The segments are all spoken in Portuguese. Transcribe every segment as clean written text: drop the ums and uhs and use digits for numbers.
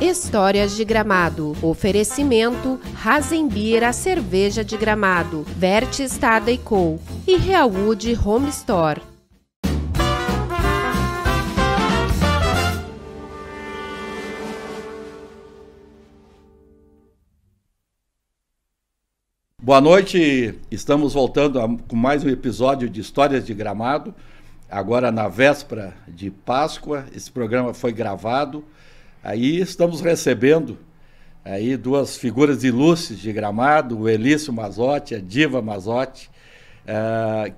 Histórias de Gramado. Oferecimento Razenbier, a cerveja de Gramado, Verte Estada e Co. e Realwood Home Store. Boa noite, estamos voltando com mais um episódio de Histórias de Gramado, agora na véspera de Páscoa. Esse programa foi gravado, aí estamos recebendo aí duas figuras ilustres de Gramado, o Elício Mazzotti, a Diva Mazzotti,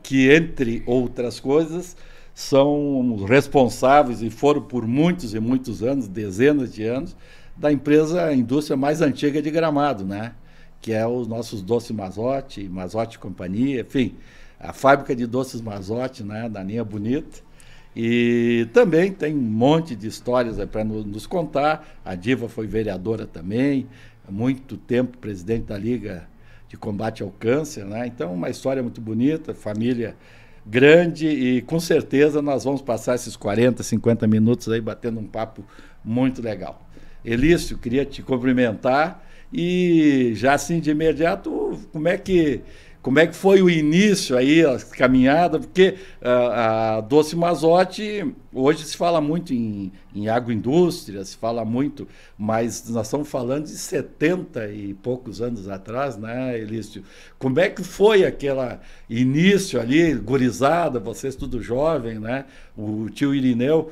que, entre outras coisas, são responsáveis e foram por muitos e muitos anos, dezenas de anos, da empresa, a indústria mais antiga de Gramado, né? Que é os nossos doces Mazzotti, Mazzotti Companhia, enfim, a fábrica de doces Mazzotti, né, da linha Bonita. E também tem um monte de histórias para nos contar. A Diva foi vereadora também, há muito tempo presidente da Liga de Combate ao Câncer, né? Então, uma história muito bonita, família grande, e com certeza nós vamos passar esses 40, 50 minutos aí batendo um papo muito legal. Elício, queria te cumprimentar. E já assim de imediato, como é que foi o início aí, a caminhada? Porque a Doce Mazzotti, hoje se fala muito em agroindústria, se fala muito, mas nós estamos falando de 70 e poucos anos atrás, né, Elício? Como é que foi aquele início ali, gurizada, vocês tudo jovem, né? O tio Irineu,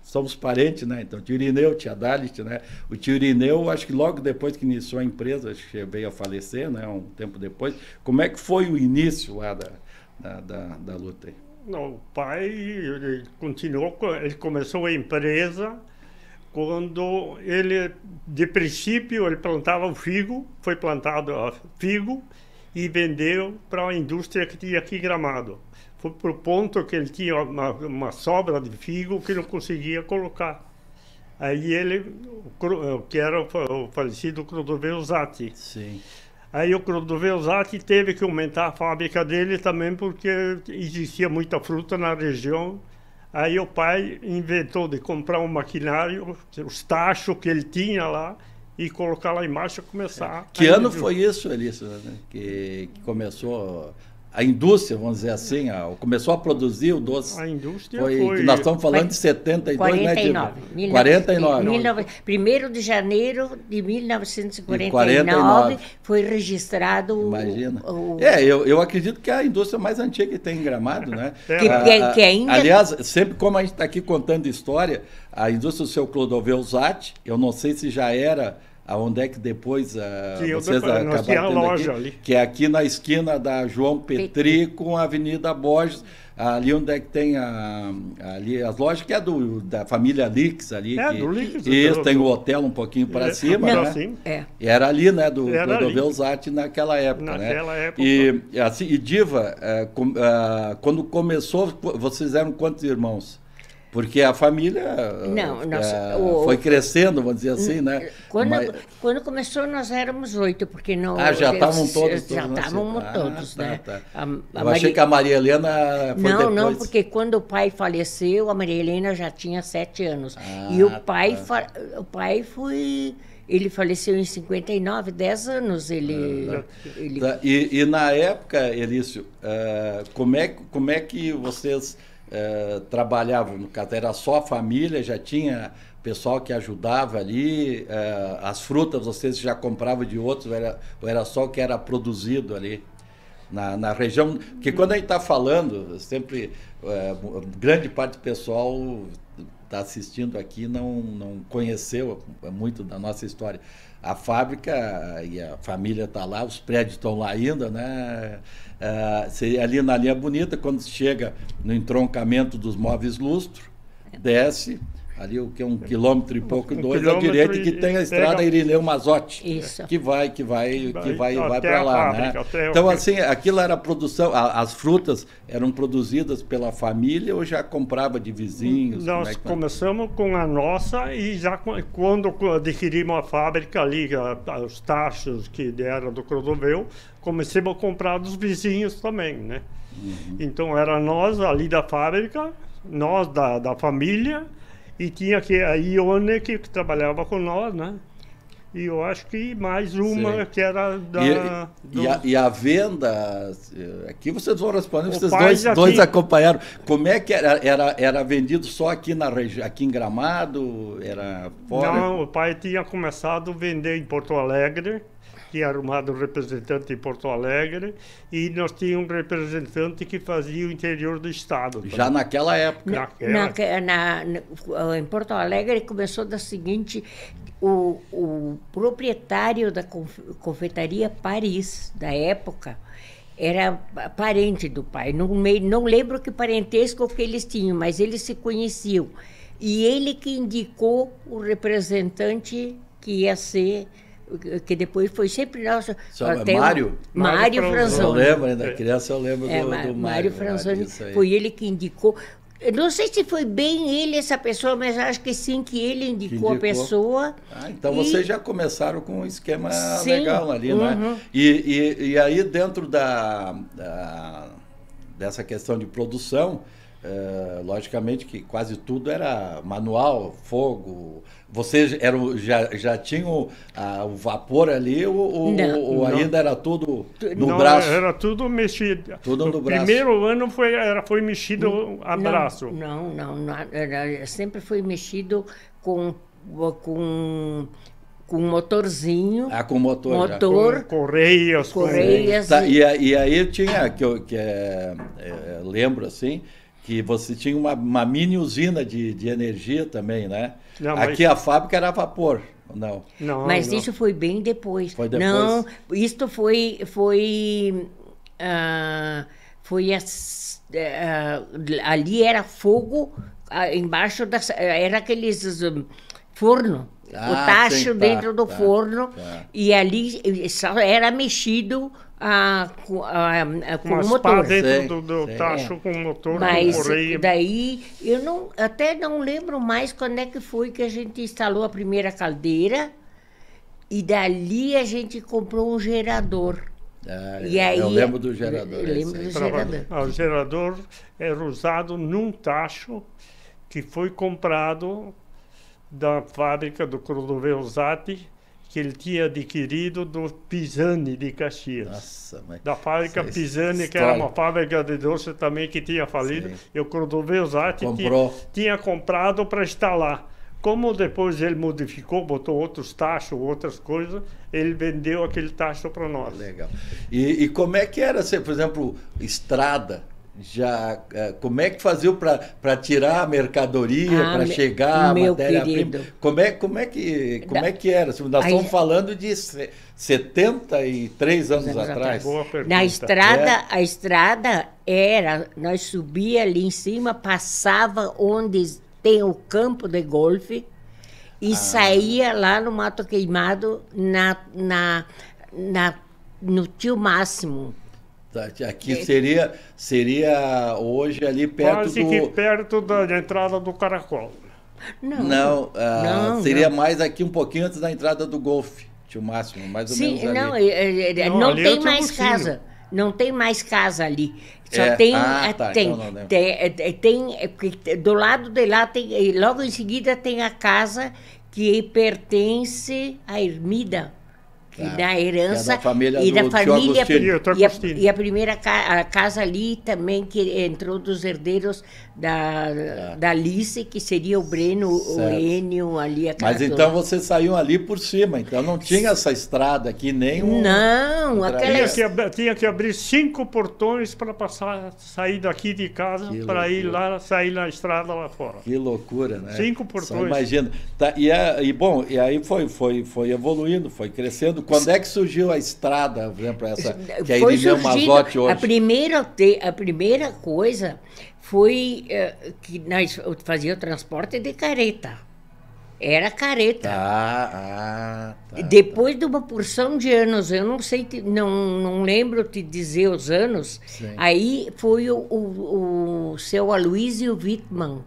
somos parentes, né? Então, tio Irineu, tia Dalit, né? O tio Irineu, acho que logo depois que iniciou a empresa, acho que veio a falecer, né? Um tempo depois. Como é que foi o início lá da luta aí? Não, o pai, ele começou a empresa quando ele, de princípio, ele plantava o figo, foi plantado figo e vendeu para a indústria que tinha aqui em Gramado. Foi por ponto que ele tinha uma sobra de figo que não conseguia colocar. Aí ele, que era o falecido Clodoveu Zatti. Sim. Aí o Clodoveu Zatti teve que aumentar a fábrica dele também porque existia muita fruta na região. Aí o pai inventou de comprar um maquinário, os tachos que ele tinha lá, e colocar lá embaixo e começar. Que ano foi isso, Elício, né? que começou a indústria, vamos dizer assim, começou a produzir o doce? A indústria foi... Nós estamos falando de 72, 49, né? 49. 1º de janeiro de 1949 foi registrado. Imagina. Eu acredito que é a indústria mais antiga que tem em Gramado, né? Que ainda... Aliás, sempre como a gente está aqui contando história, a indústria do seu Clodoveu Zatti, eu não sei se já era... Aonde é que depois vocês acabaram tendo a loja aqui, ali, que é aqui na esquina da João Petri com a Avenida Borges, ali onde é que tem ali as lojas, que é da família Lix ali. Do Lix. Isso, tem o hotel um pouquinho para cima, não, né? Sim. E era ali, né, do Clodoveu Zatti naquela época, época. E Diva, quando começou, vocês eram quantos irmãos? Porque a família foi crescendo, vamos dizer assim, né? Quando começou, nós éramos 8, porque não... já estavam todos? Já estávamos todos, né? Tá. Eu achei que a Maria Helena foi depois. Não, porque quando o pai faleceu, a Maria Helena já tinha 7 anos. E o pai foi... Ele faleceu em 59, 10 anos. E na época, Elício, como é que vocês... trabalhavam, no caso, era só a família, já tinha pessoal que ajudava ali, as frutas vocês já compravam de outros, ou era só o que era produzido ali na região? Porque quando a gente está falando, sempre, grande parte do pessoal está assistindo aqui não conheceu muito da nossa história. A fábrica e a família está lá, os prédios estão lá ainda, né? Ali na linha Bonita, quando chega no entroncamento dos Móveis Lustro, desce, ali o que é 1 quilômetro e pouco, à direita, que tem a estrada Irineu Mazzotti, que vai para lá, né? Então, assim, aquilo era produção, as frutas eram produzidas pela família ou já comprava de vizinhos? Nós começamos com a nossa e já quando adquirimos a fábrica ali, os tachos que eram do Clodoveu, comecemos a comprar dos vizinhos também, né? Então, era nós ali da fábrica, nós da família, E tinha a Ione, que trabalhava com nós, né? E eu acho que mais uma Sim. que era E a venda, aqui vocês vão responder, vocês pai dois aqui- acompanharam. Como é que era vendido só aqui na região, aqui em Gramado? Era fora? Não, o pai tinha começado a vender em Porto Alegre, tinha arrumado um representante em Porto Alegre, e nós tínhamos um representante que fazia o interior do estado. Já naquela época. Naquela- Em Porto Alegre começou da seguinte: o proprietário da confeitaria Paris, da época, era parente do pai. Não lembro que parentesco que eles tinham, mas eles se conheciam. E ele que indicou o representante que ia ser, que depois foi sempre nosso. Mário? Mário Mário Eu Franzoni. lembro, ainda criança eu lembro do Mário Franzoni, disso aí. foi ele que indicou. Eu não sei se foi bem ele essa pessoa, mas acho que sim, que ele indicou a pessoa. Então vocês já começaram com um esquema Sim, legal ali, né? E aí dentro dessa questão de produção, logicamente que quase tudo era manual, fogo. Vocês já tinham o vapor ali ou Não. ainda era tudo no Não, braço? era tudo mexido. Tudo no o braço. primeiro ano foi mexido a braço. Não, sempre foi mexido com motorzinho. Com motor. Já. Com correias. Correias. Tá, e aí tinha, lembro assim, que você tinha uma mini usina de energia também, né? Não, mas- Aqui a fábrica era a vapor, não? Não, Mas não. isso foi bem depois. Foi depois? Não, isto foi ali era fogo, embaixo era aqueles forno. O tacho sim, tá, dentro do tá, forno, tá. e ali só era mexido com Umas o pá motor. dentro Sei, do sei. tacho com motor, com Mas correia. daí eu até não lembro mais quando é que foi que a gente instalou a primeira caldeira, e dali a gente comprou um gerador. E aí, eu lembro do gerador. eu lembro esse do aí. gerador. O gerador era usado num tacho que foi comprado da fábrica do Clodoveu Zatti, que ele tinha adquirido do Pisani de Caxias. Nossa, mas... Da fábrica essa Pisani, que história. era uma fábrica de doce também que tinha falido, Sim. e o Clodoveu Zatti Comprou. tinha comprado para instalar. Como depois ele modificou, botou outros tachos, outras coisas, ele vendeu aquele tacho para nós. Legal. E como é que era, por exemplo, estrada? Como é que fazia para tirar a mercadoria, para chegar a meu matéria-prima? querido. Como é que era? Nós Aí- estamos falando de 73 anos atrás. Boa pergunta. Na estrada, a estrada era, nós subia ali em cima, passava onde tem o campo de golfe e saía lá no Mato Queimado no Tio Máximo. Aqui seria hoje ali perto Quase do... que perto da entrada do Caracol. Não, Não, seria não. mais aqui um pouquinho antes da entrada do Golfe, Tio Máximo, mais ou menos Sim, ali. não, Não, não ali tem eu mais tinha um casa. Não tem mais casa ali. Só É, tem, tá, tem, então não lembro. tem do lado de lá tem, logo em seguida tem a casa que pertence à Ermida, que Tá, da herança que é da família e da do tio família Agostinho. Tio e Agostinho. a primeira a casa ali também que entrou dos herdeiros da Alice, que seria o Breno, o Certo. Enio ali a casa Mas toda. então vocês saíam ali por cima, então não tinha essa estrada aqui, nem um... Não, Entraria. aquelas Tinha que abrir 5 portões para sair daqui de casa, Que para ir loucura. lá, sair na estrada lá fora. Que loucura, né? 5 Só portões. imagina. Tá, e aí foi evoluindo, foi crescendo. Quando é que surgiu a estrada, por exemplo, essa que a foi Irineu surgindo, Mazotti hoje? a primeira coisa foi que nós fazíamos o transporte de carreta. Era carreta. Tá. Depois de uma porção de anos, eu não sei, não lembro te dizer os anos, Sim. aí foi o seu Aloysio Wittmann,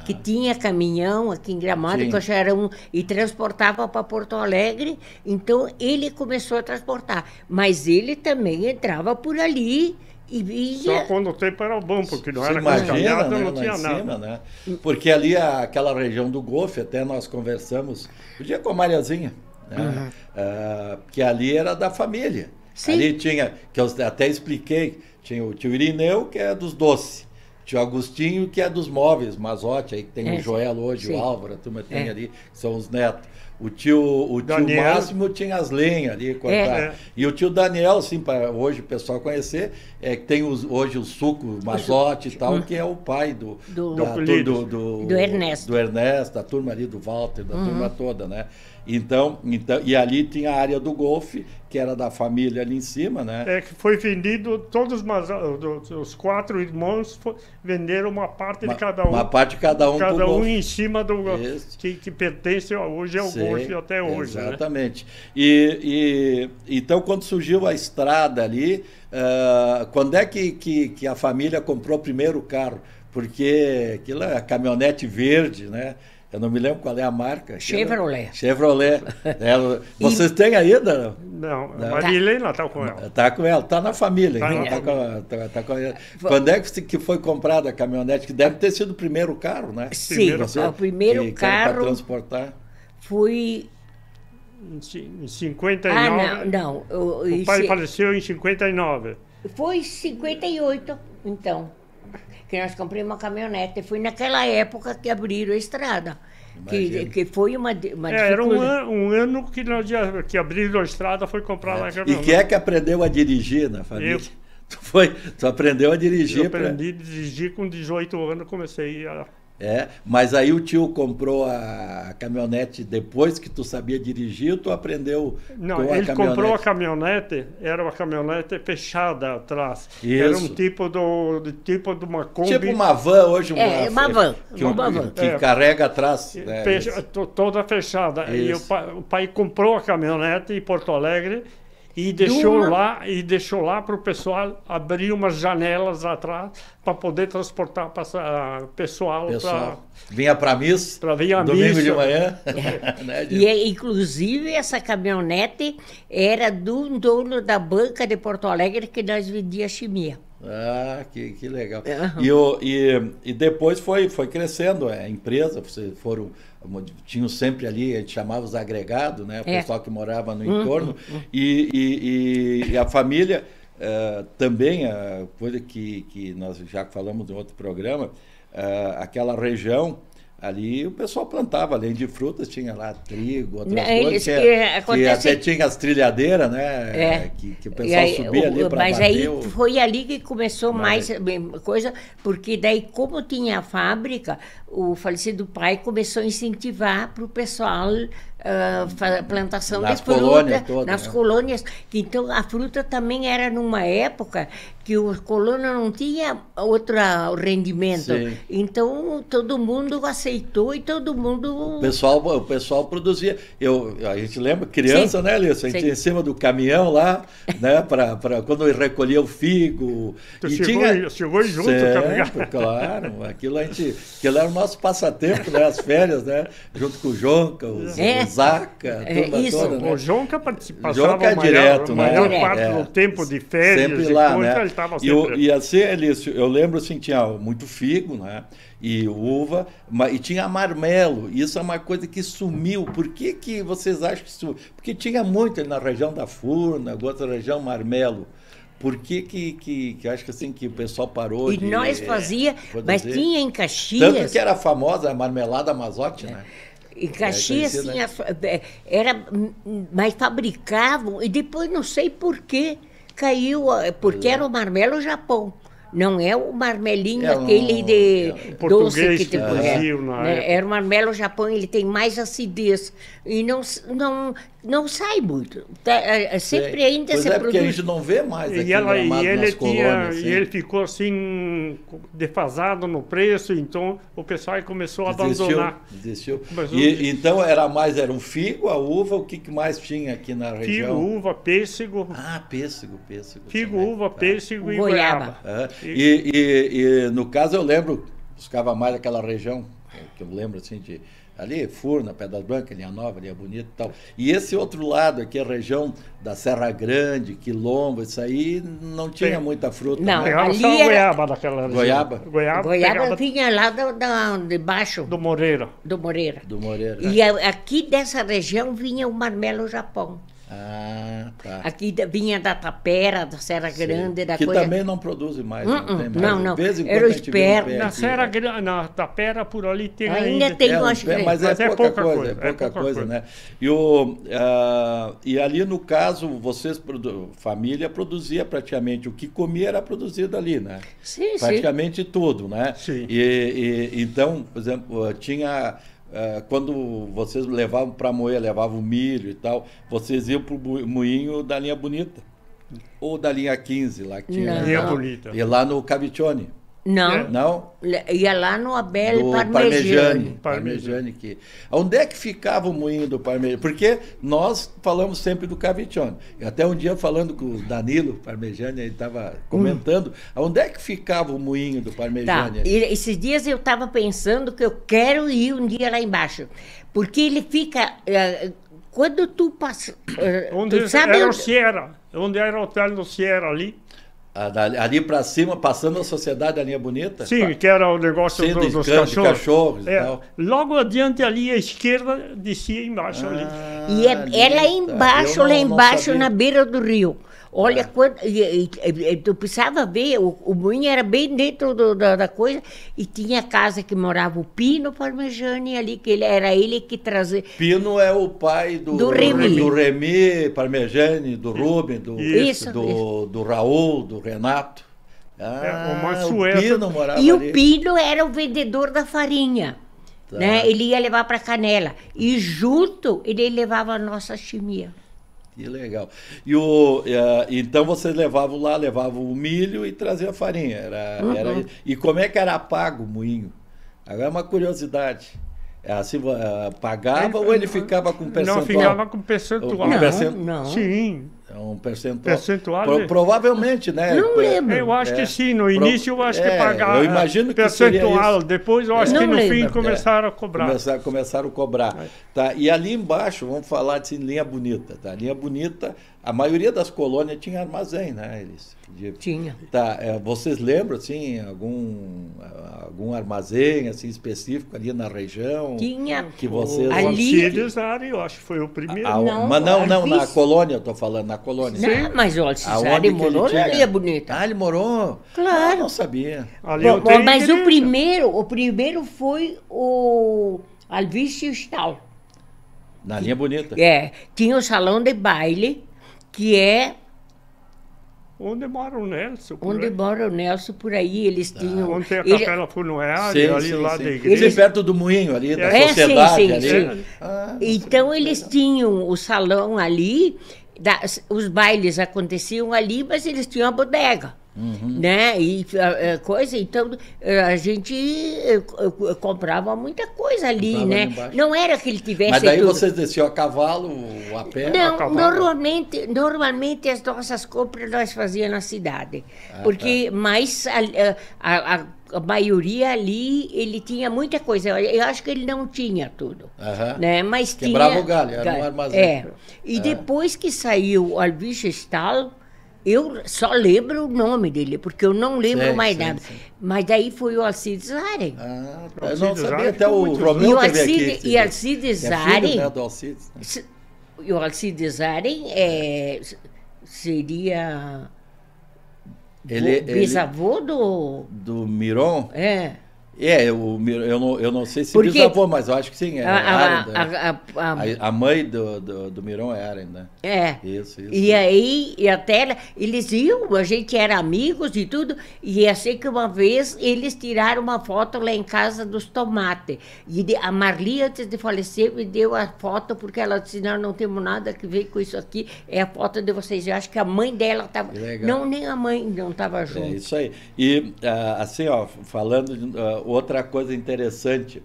que tinha caminhão aqui em Gramado, Sim. que eu já era e transportava para Porto Alegre, então ele começou a transportar. Mas ele também entrava por ali Só quando o tempo era bom, porque não era imagina, cascalhada, né, não tinha lá em nada. cima, né? Porque ali, aquela região do Golfe, até nós conversamos, o dia com a Mariazinha, né? Que ali era da família. Sim. Ali tinha, que eu até expliquei, tinha o tio Irineu, que é dos doces, tio Agostinho, que é dos móveis, Mazotti, aí que tem o Joel hoje, sim. o Álvaro, a turma tem ali, que são os netos. O tio Daniel. Máximo tinha as lenhas ali cortadas. E o tio Daniel, assim, para hoje o pessoal conhecer, que tem hoje o suco Mazotti e tal, que é o pai do Ernesto. Do Ernesto, da turma ali, do Walter, da turma toda, né? Então, e ali tinha a área do golfe, que era da família ali em cima, né? Que foi vendido, todos os 4 irmãos venderam uma parte de cada um. Uma parte de cada um. Cada um golfe. em cima do que pertence hoje ao golfe até hoje. Exatamente. Né? Então, quando surgiu a estrada ali, quando é que a família comprou o primeiro carro? Porque aquilo é a caminhonete verde, né? Eu não me lembro qual é a marca. Chevrolet. Chevrolet. Vocês têm ainda? Não, a Marilena está com ela. Está com ela, está na família. Tá com ela. Quando é que foi comprada a caminhonete? Que deve ter sido o primeiro carro, né? Sim, o primeiro carro para transportar. Foi... Em 59. Não. O pai faleceu em 59. Foi em 58, então, que nós compramos uma caminhonete. Foi naquela época que abriram a estrada. Que foi uma era um ano que abriram a estrada, foi comprada a caminhonete. E quem é que aprendeu a dirigir na família? Tu aprendeu a dirigir? Eu aprendi a dirigir com 18 anos, comecei a... Mas aí o tio comprou a caminhonete depois que tu sabia dirigir, ou tu aprendeu Não, ele comprou a caminhonete, era uma caminhonete fechada atrás. Isso. Era um tipo de uma Kombi. Tipo uma van hoje. Uma van. Que carrega atrás. Né, toda fechada. Isso. E o pai comprou a caminhonete em Porto Alegre e deixou lá para o pessoal abrir umas janelas atrás para poder transportar pessoal. Vinha para missa, domingo de manhã. Né, e, inclusive, essa caminhonete era do dono da banca de Porto Alegre que nós vendia chimia. Ah, que legal. E depois foi crescendo a empresa, vocês tinham sempre ali, a gente chamava os agregados, né? O pessoal que morava no entorno. E a família também, a coisa que nós já falamos em outro programa, aquela região ali o pessoal plantava, além de frutas, tinha lá trigo, outras coisas, que até tinha as trilhadeiras, né? Que o pessoal subia ali para bater. Mas aí foi ali que começou mais coisa, porque daí, como tinha a fábrica, o falecido pai começou a incentivar para o pessoal plantação de fruta nas colônias. Então, a fruta também era numa época que os colonos não tinham outro rendimento. Sim. Então, todo mundo aceitou e todo mundo... O pessoal produzia. A gente lembra, criança, né, Alice? A gente ia em cima do caminhão lá, né, quando recolhia o figo. Chegou junto também. Claro, aquilo era o nosso passatempo, né, as férias, né, junto com o Jonca, o Zaca, a turma toda, né? O Jonca passava direto, a maior parte do tempo de férias. Sempre lá, coisa, né? Ele estava sempre... E assim, Elício, eu lembro assim, tinha muito figo, né? E uva, e tinha marmelo. Isso é uma coisa que sumiu. Por que vocês acham que sumiu? Porque tinha muito ali na região da Furna, outra região marmelo. Por que eu acho que assim que o pessoal parou de... E nós fazia, mas tinha em Caxias... Tanto que era a famosa marmelada Mazotti, né? Em Caxias mas fabricavam, e depois não sei por que caiu, porque era o marmelo Japão. Não é o marmelinho aquele de doce que tem era o marmelo Japão, ele tem mais acidez e não sai muito. Sempre ainda se produz. Porque a gente não vê mais aqui e ele ficou assim defasado no preço, então o pessoal começou a abandonar. Desistiu. Então era um figo, a uva, o que mais tinha aqui na região? Figo, uva, pêssego. Ah, pêssego. Figo, uva, pêssego e goiaba. E no caso eu lembro, buscava mais aquela região que eu lembro assim de... Ali, Furna, Pedras Brancas, Linha Nova, Linha Bonita e tal. E esse outro lado aqui, a região da Serra Grande, Quilombo, isso aí não tinha muita fruta. Não, né? Pegava ali só era- goiaba daquela região. Goiaba? Goiaba pegava vinha lá de baixo do Moreira. do Moreira. Do Moreira. E aqui dessa região vinha o marmelo Japão. Ah, tá. Aqui vinha da Tapera, da Serra Grande, da que coisa... também não produzem mais. Não, tem mais. não, não. De vez em Era quando o a gente vê um esperto. pé Na aqui, Serra né? Grande, na Tapera, por ali tem Ainda tem, eu um acho pé, que... mas Mas é pouca coisa, é pouca coisa. né? E ali, no caso, vocês, família, produzia praticamente, o que comia era produzido ali, né? Sim, sim. Praticamente tudo, né? Sim. Então, por exemplo, tinha... quando vocês levavam para moer, levavam milho e tal, vocês iam para o moinho da Linha Bonita. Ou da linha 15, lá que tinha. Não. Linha Bonita. E lá no Cavicchione. Não, Não? ia lá no Abel Do Parmegiani. Parmegiani. Onde é que ficava o moinho do Parmegiani? Porque nós falamos sempre do Cavicchione. E até um dia falando com o Danilo Parmegiani, ele estava comentando, onde é que ficava o moinho do Tá, Parmegiani? e esses dias eu estava pensando que eu quero ir um dia lá embaixo. Porque ele fica... quando tu passa... Onde tu sabe era o onde- Sierra. Onde era o hotel do Sierra ali. Ali para cima, passando a Sociedade da Linha Bonita? Sim, que era o negócio Sim, dos de cachorros. cachorros e É, tal. logo adiante ali, à esquerda, descia embaixo ali. E é lá tá. embaixo, Eu lá não embaixo, sabia. na beira do rio. Olha quanto. Tu precisava ver, o moinho era bem dentro da coisa, e tinha a casa que morava o Pino Parmegiani ali, que era ele que trazia. Pino é o pai Do Remy. do Remy Parmegiani, do Rubem, Isso. do Raul, do Renato. o O Mansueto. Pino morava E o ali. Pino era o vendedor da farinha. Tá. Né? Ele ia levar para Canela. E junto ele levava a nossa chimia. Que legal. Então vocês levavam o milho e traziam a farinha. E como é que era pago o moinho? Agora é uma curiosidade. Assim, pagava ou ele ficava com percentual? Não, ficava com percentual. Não. Sim. É um percentual. Percentual, provavelmente, né? Não lembro. Eu acho que sim, no início eu acho que pagava eu imagino que seria percentual, isso. depois eu acho Não que no fim lembro. começaram a cobrar. Começaram a cobrar. Tá? E ali embaixo, vamos falar de Linha Bonita. Tá? Linha Bonita, a maioria das colônias tinha armazém, né? Tinha. Tá, vocês lembram, assim, algum armazém, assim, específico ali na região? Tinha. Que vocês... O Ali- Alcides Ari, eu acho que foi o primeiro. Mas não, na Alvis- colônia, eu tô falando, na colônia. Não, mas o Aonde Alcisari que morou ele na tinha? Linha Bonita. Ah, ele morou? Claro. Ah, não sabia. Ali eu Bom, tenho mas igreja. o primeiro foi o Alvício Stahl. Na Linha Bonita. Tinha o salão de baile, que é Onde mora o Nelson? por onde aí. mora o Nelson, por aí eles tinham... Onde tem a ele- capela funerária, ali lá da Sim, igreja. perto do moinho ali, da É, sociedade sim, ali. sim. Ah, Então eles tinham o salão ali, os bailes aconteciam ali, mas eles tinham a bodega, né? E coisa, então a gente comprava muita coisa ali, Comprava né? ali embaixo. Não era que ele tivesse Mas daí tudo. vocês desciam a cavalo, a pé? Não, cavalo. normalmente as nossas compras nós fazíamos na cidade, Ah, porque mais a maioria ali ele tinha muita coisa. Eu acho que ele não tinha tudo, Aham. né? Mas Quebrava tinha o galho, era um armazém. E depois que saiu o Alvício Stahl, eu só lembro o nome dele, porque eu não lembro Sim, mais sim, nada. sim. Mas daí foi o Alcides Zaren. Ah, tá. Eu Alcides não sabia, Zari até ficou o muito- Romeu E o teve Alcides- aqui. e Alcides É filho, Zari- né, do Alcides. E o Alcides Zaren seria Ele- bisavô do... Do Miron? É. Eu não sei se Porque- bisavô, mas eu acho que sim. É Arend, a- a mãe do Miron é Arend, né? É. Isso. E aí, e até eles iam, a gente era amigos e tudo, e eu sei que uma vez eles tiraram uma foto lá em casa dos tomates. E a Marli, antes de falecer, me deu a foto, porque ela disse, não temos nada que ver com isso aqui, é a foto de vocês. Eu acho que a mãe dela estava... Que legal. Não, nem a mãe não estava É junto. isso aí. E, assim, ó, falando de outra coisa interessante,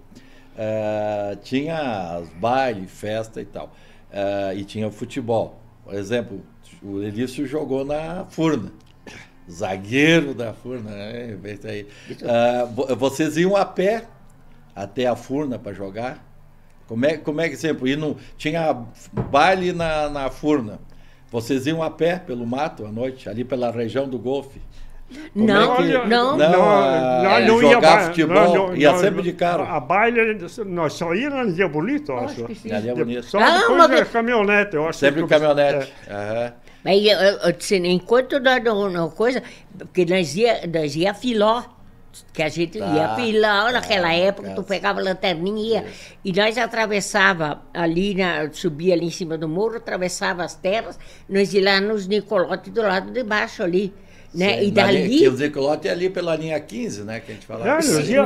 tinha os bailes, festa e tal, e tinha o futebol. Por exemplo, o Elício jogou na Furna, zagueiro da Furna, né? Isso aí. Vocês iam a pé até a Furna para jogar? Como é que sempre? E não, tinha baile na Furna. Vocês iam a pé pelo mato à noite, ali pela região do Golfe? Não, não jogar ia futebol, ia sempre de carro. A baile, nós só ia na Lia Bonito, eu acho. que sim. Ali é bonito. Só depois da caminhonete, eu acho. Sempre caminhonete. Aham. Mas enquanto não coisa, porque nós ia a Filó, que a gente ia a Filó naquela época, tu pegava a lanterninha e ia. E nós atravessava ali, subia ali em cima do morro, atravessava as terras, nós ia lá nos Nicolotes do lado de baixo ali. Né? Sim, E dali... o Nicolote é ali pela linha 15, né? Que a gente falava.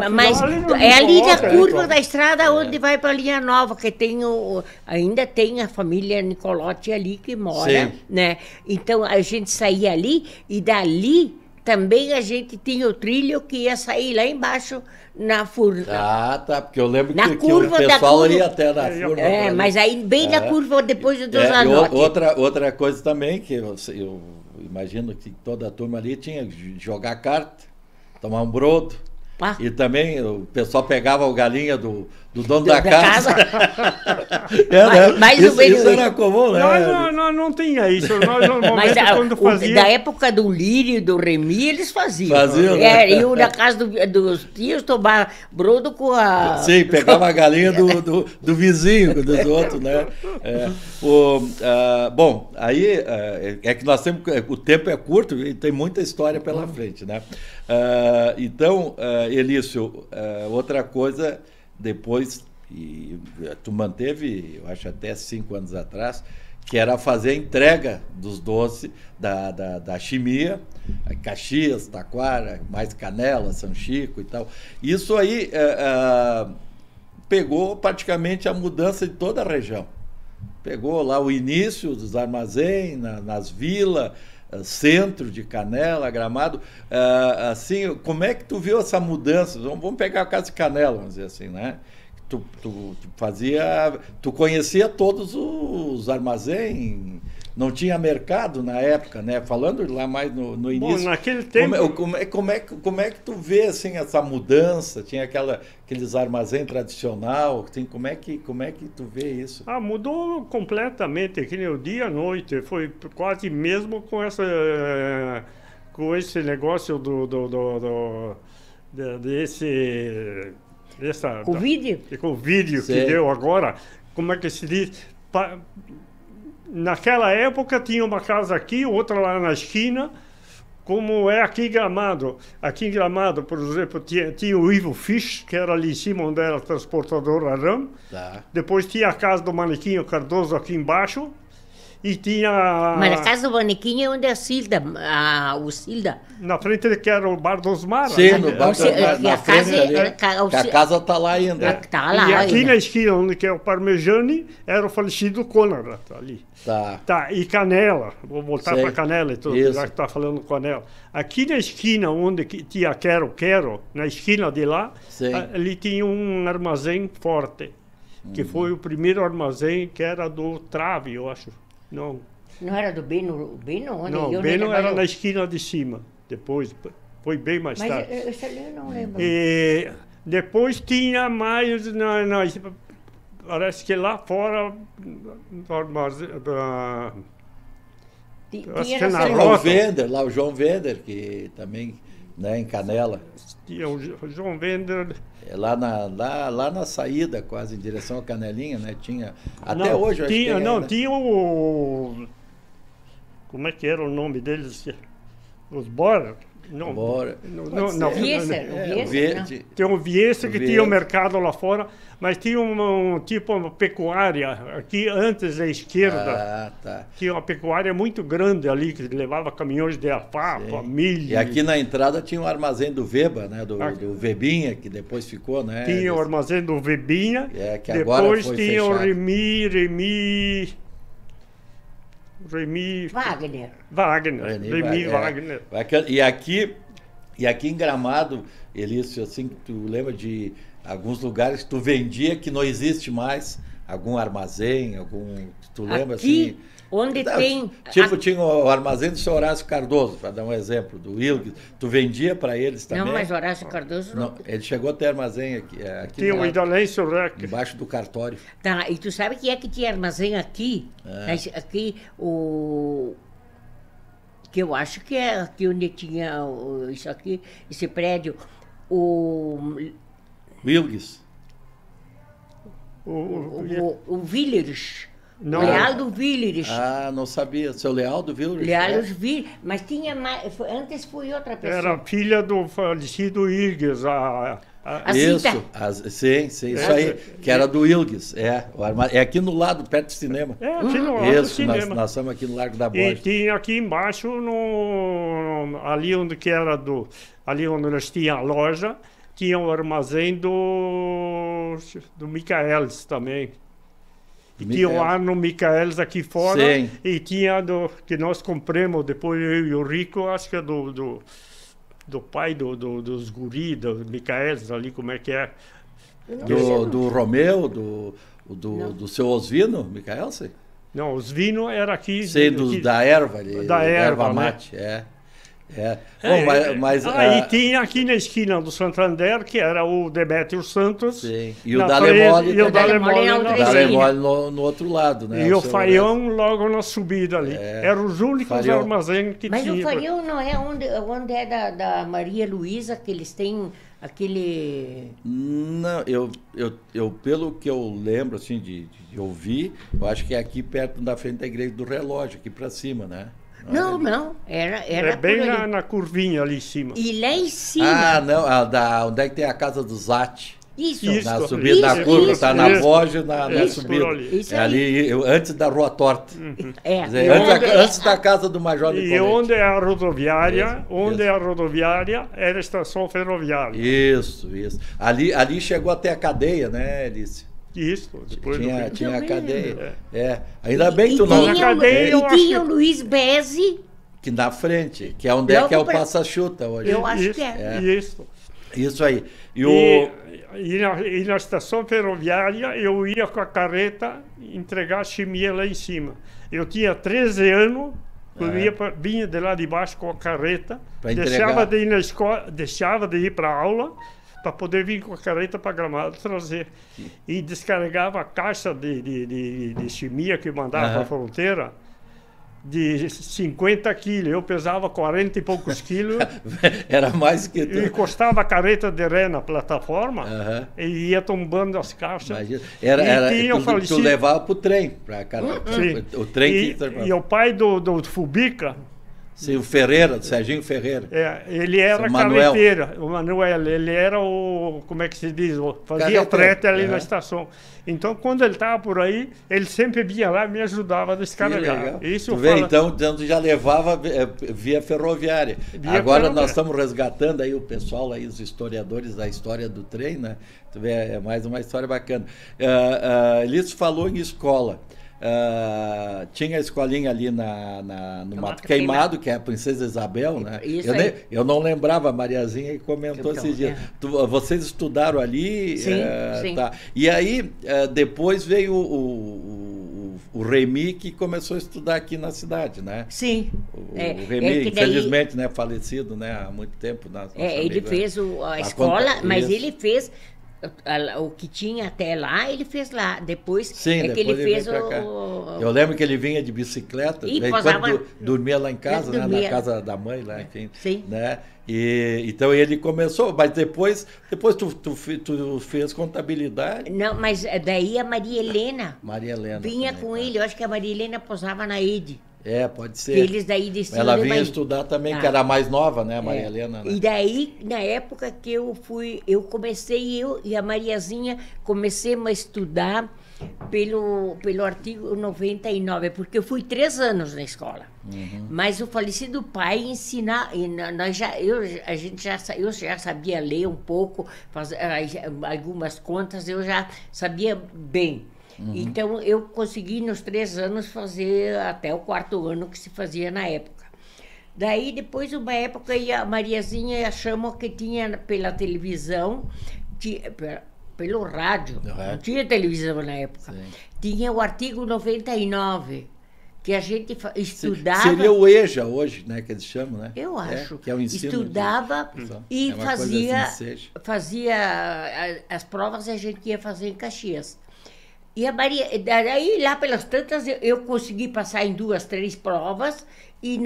Mas é ali na curva da estrada onde vai para a linha nova, que ainda tem a família Nicolote ali que mora. Né? Então a gente saía ali e dali também a gente tinha o trilho que ia sair lá embaixo na Furna. Ah, tá, porque eu lembro na que curva o pessoal curva, ia até na Furna. Mas aí bem na curva depois do Zanotti. Outra coisa também que eu imagino que toda a turma ali tinha que jogar carta, tomar um brodo. E também o pessoal pegava o galinha do dono da casa. Isso era comum, né? Não tinha isso. Nós mas quando fazia... da época do Lírio e do Remi, eles faziam. Né? E na casa dos tios tomar brodo com a... Sim, pegava a galinha do vizinho, dos outros, né? Bom, aí é que nós temos... O tempo é curto e tem muita história pela frente, né? Então, Elício, outra coisa, depois, e tu manteve, eu acho até 5 anos atrás, que era fazer a entrega dos doces da Chimia, Caxias, Taquara, mais Canela, São Chico e tal. Isso aí pegou praticamente a mudança de toda a região. Pegou lá o início dos armazéns, nas vilas, centro de Canela, Gramado, assim, como é que tu viu essa mudança? Vamos pegar a casa de Canela, vamos dizer assim, né? Tu conhecia todos os armazéns, não tinha mercado na época, né? Falando lá mais no início. Bom, naquele tempo... Como é que tu vê assim essa mudança? Tinha aqueles armazéns tradicional, assim, como é que tu vê isso? Mudou completamente, que nem o dia à noite, foi quase mesmo com esse negócio Covid? Covid que deu agora, como é que se diz? Naquela época tinha uma casa aqui, outra lá na esquina, como é aqui em Gramado. Aqui em Gramado, por exemplo, tinha o Ivo Fisch, que era ali em cima, onde era transportador Aram. Depois tinha a casa do Manequinho Cardoso aqui embaixo. E tinha... Mas a casa do Manequinho é onde é o Silda. Na frente que era o Bar dos Maras. Sim, né? no Bar dos Maras, na frente ali. A casa está lá ainda. Tá lá e aqui ainda. na esquina, onde que é o Parmegiani, era o falecido Conrad ali. Tá, e Canela. Vou voltar para Canela e tudo, já que está falando Canela. Aqui na esquina, onde tinha Quero, na esquina de lá, ali tinha um armazém forte. Que foi o primeiro armazém que era do Trave, eu acho. Não era do Beno? Onde? Não, o Beno era na esquina de cima. Depois, foi bem mais tarde. Mas esse ali eu não lembro. E depois tinha mais... parece que lá fora... o João Vender, que também, né, em Canela. Tinha o João Vender... Lá na saída, quase em direção à Canelinha, né? Tinha. Até hoje, eu tinha, acho que não, tinha o. Como é que era o nome deles? Os Bora? Não, não. Viesser? Tem um Viesser que tinha um mercado lá fora, mas tinha tipo uma pecuária aqui antes da esquerda. Tinha uma pecuária muito grande ali, que levava caminhões de alfafa, milho. E aqui na entrada tinha um armazém do Veba, né? Do Vebinha, que depois ficou, né? Tinha o armazém do Vebinha. Que agora foi tinha fechado. O Remy Wagner. Wagner. E aqui em Gramado, Elício, assim, tu lembra de alguns lugares que tu vendia que não existe mais? Algum armazém, tu lembra aqui, assim? Onde tem... Tipo, tinha o armazém do seu Horácio Cardoso, para dar um exemplo, do Wilkes. Tu vendia para eles também? Não, mas Horácio Cardoso não. Ele chegou a ter armazém aqui tinha o Idalêncio Rec. embaixo do cartório. Tá, e tu sabe que é que tinha armazém aqui? Aqui, que eu acho que é aqui onde tinha isso aqui, esse prédio, o Wilkes. O Villers. Não. Lealdo Villers. Ah, não sabia. Seu Lealdo Villers? Lealdo Villers. Mas tinha mais. Antes foi outra pessoa. Era filha do falecido Irgues. Isso, sim, isso aí, que era do Wilkes. É aqui no lado, perto do cinema. É, aqui no lado do Isso, cinema. nós estamos aqui no Largo da E Borges. tinha aqui embaixo, ali onde que era ali onde nós tínhamos a loja, tinha o armazém do Michaelis também. E tinha o Arno Michaelis aqui fora. Sim. E tinha que nós compramos, depois eu e o Rico, acho que é do pai dos guri, do Michaelis ali, como é que é? Do Romeu, do seu Osvino, Michaelsen? Não, os vinos era aqui. Sim, da erva ali. Da erva, mate, Bom, mas e tinha aqui na esquina do Santander, que era o Demétrio Santos. Sim. E o Dalemole. E o Dalemole no outro lado, né? E o Faião logo na subida ali. Eram os únicos armazéns que tinha. Mas o Faião não é onde é da Maria Luísa, que eles têm aquele... Não, eu pelo que eu lembro, assim, de ouvir, eu acho que é aqui perto da frente da Igreja do Relógio, aqui para cima, né? Não, era bem na curvinha ali em cima. E lá em cima... Ah, não, onde é que tem a casa do Zate? Isso. Na subida da curva, está na Voja, na subida. Isso é ali, antes da Rua Torta. Antes da casa do Major Nicolete. E onde é a rodoviária, é a rodoviária, era a estação ferroviária. Isso. Ali chegou até a cadeia, né, Alice? Isso, depois tinha a cadeia. Ainda bem que tu não... E tinha o Luiz Bezzi. Que na frente, que é onde é que é o Passa-Chuta hoje. Eu acho que é. Isso aí. E na estação ferroviária eu ia com a carreta entregar a chimia lá em cima. Eu tinha 13 anos, vinha de lá de baixo com a carreta, deixava de ir na escola, deixava de ir para a aula, para poder vir com a carreta para Gramado trazer. E descarregava a caixa de chimia que mandava para a fronteira de 50 quilos. Eu pesava 40 e poucos quilos. Era mais que tu. Encostava a carreta de ré na plataforma e ia tombando as caixas. Imagina. Tu levava para o trem. O trem e o pai do Fubica... Sim, o Ferreira, Serginho Ferreira. Ele era carreteiro, o Manuel, ele era como é que se diz, fazia frete ali na estação. Então, quando ele estava por aí, ele sempre vinha lá e me ajudava a descarregar. Isso então, tu já levava via ferroviária. Agora nós estamos resgatando aí o pessoal, aí, os historiadores da história do trem, né? Tu vê, é mais uma história bacana. Elis falou em escola. Tinha a escolinha ali no Mato Queimado, que é a Princesa Isabel, né? Eu não lembrava, a Mariazinha que comentou esses dias. Vocês estudaram ali? Sim. Tá. E aí, depois veio o Remy, que começou a estudar aqui na cidade, né? Sim. O Remy, infelizmente, né, falecido, né, há muito tempo. Ele fez a escola, mas ele fez... O que tinha até lá, ele fez lá. Depois que ele fez Eu lembro que ele vinha de bicicleta, dormia lá em casa, né, na casa da mãe, lá, enfim. Sim. Né? Então ele começou, mas depois tu fez contabilidade. Não, mas daí a Maria Helena vinha também, com ele. Eu acho que a Maria Helena posava na EID. Pode ser. Que eles daí desciam. Ela vinha estudar também, que era mais nova, né, a Maria Helena. Né? E daí, na época que eu comecei, eu e a Mariazinha começamos a estudar pelo artigo 99, porque eu fui 3 anos na escola. Mas o falecido pai ensinar, eu já sabia ler um pouco, fazer algumas contas, eu já sabia bem. Então, eu consegui nos 3 anos fazer até o 4º ano que se fazia na época. Daí, depois, uma época, a Mariazinha chamou que tinha pela televisão, pelo rádio, não tinha televisão na época, tinha o artigo 99, que a gente estudava... Seria o EJA hoje, né, que eles chamam, né? Eu acho. Que é o ensino estudava e fazia as provas, a gente ia fazer em Caxias. E a Maria, daí lá pelas tantas eu consegui passar em 2, 3 provas e